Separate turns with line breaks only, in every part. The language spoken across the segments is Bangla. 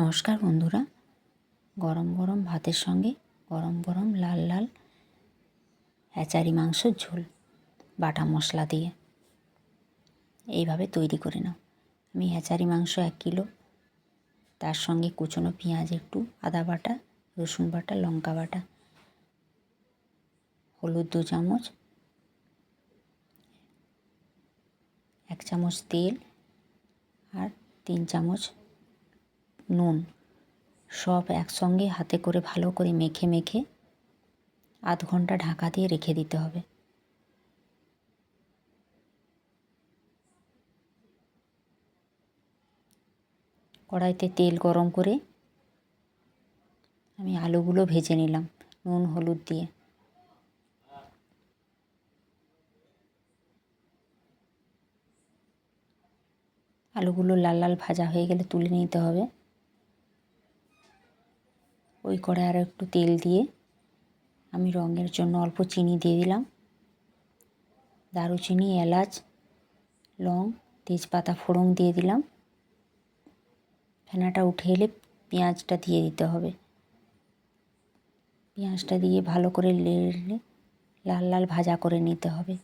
নমস্কার বন্ধুরা, গরম গরম ভাতের সঙ্গে গরম গরম লাল লাল হ্যাচারি মাংসের ঝোল বাটা মশলা দিয়ে এইভাবে তৈরি করে নাও। আমি হ্যাচারি মাংস 1 কিলো, তার সঙ্গে কুচনো পেঁয়াজ একটু, আদা বাটা, রসুন বাটা, লঙ্কা বাটা, হলুদ 2 চামচ, 1 চামচ তেল আর 3 চামচ নুন সব একসঙ্গে হাতে করে ভালো করে মেখে মেখে আধ ঘন্টা ঢাকা দিয়ে রেখে দিতে হবে। কড়াইতে তেল গরম করে আমি আলুগুলো ভেজে নিলাম নুন হলুদ দিয়ে। আলুগুলো লাল লাল ভাজা হয়ে গেলে তুলে নিতে হবে। ওই কড়াই আরও একটু তেল দিয়ে আমি রঙের জন্য অল্প চিনি দিয়ে দিলাম। দারুচিনি, এলাচ, লং, তেজপাতা ফোড়ন দিয়ে দিলাম। ফেনাটা উঠে এলে পেঁয়াজটা দিয়ে দিতে হবে। পেঁয়াজটা দিয়ে ভালো করে নেড়ে লাল লাল ভাজা করে নিতে হবে।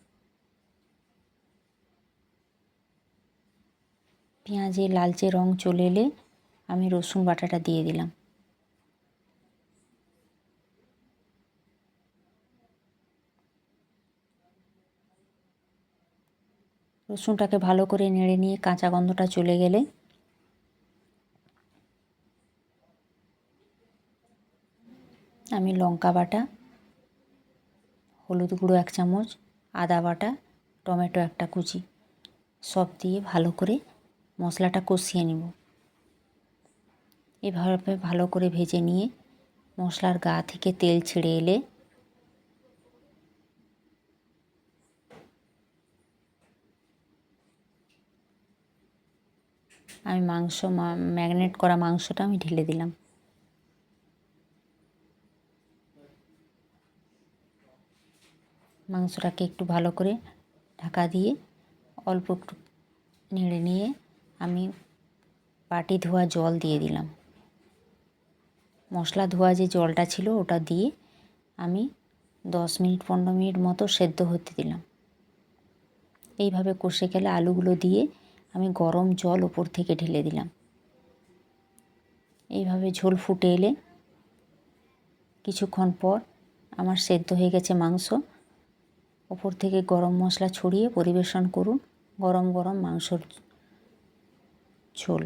পেঁয়াজে লালচে রং চলে এলে আমি রসুন বাটাটা দিয়ে দিলাম। রসুনটাকে ভালো করে নেড়ে নিয়ে কাঁচা গন্ধটা চলে গেলে আমি লঙ্কা বাটা, হলুদ গুঁড়ো 1 চামচ, আদা বাটা, টমেটো একটা কুচি সব দিয়ে ভালো করে মশলাটা কষিয়ে নেব। এভাবে ভালো করে ভেজে নিয়ে মশলার গা থেকে তেল ছেড়ে এলে আমি ম্যারিনেট করা মাংসটা আমি ঢেলে দিলাম। মাংসটাকে একটু ভালো করে ঢাকা দিয়ে অল্প একটু নেড়ে নিয়ে আমি বাটি ধোয়া জল দিয়ে দিলাম। মশলা ধোয়া যে জলটা ছিল ওটা দিয়ে আমি 10 মিনিট 15 মিনিট মতো সেদ্ধ হতে দিলাম। এইভাবে কষে গেলে আলুগুলো দিয়ে আমি গরম জল ওপর থেকে ঢেলে দিলাম। এইভাবে ঝোল ফুটে এলে কিছুক্ষণ পর আমার সেদ্ধ হয়ে গেছে মাংস। ওপর থেকে গরম মশলা ছড়িয়ে পরিবেশন করুন গরম গরম মাংসর ঝোল।